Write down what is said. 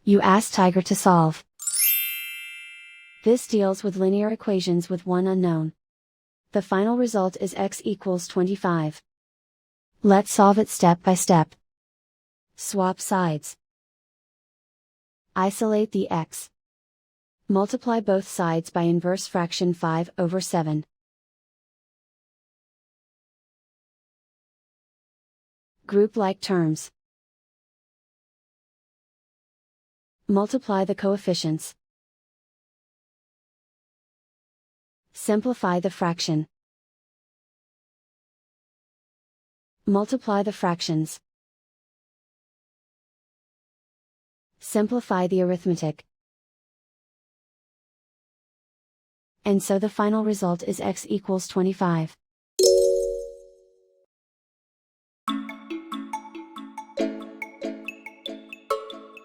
You ask Tiger to solve. This deals with linear equations with one unknown. The final result is x equals 25. Let's solve it step by step. Swap sides. Isolate the x. Multiply both sides by inverse fraction 5/7. Group like terms. Multiply the coefficients. Simplify the fraction. Multiply the fractions. Simplify the arithmetic. And so the final result is x equals 25.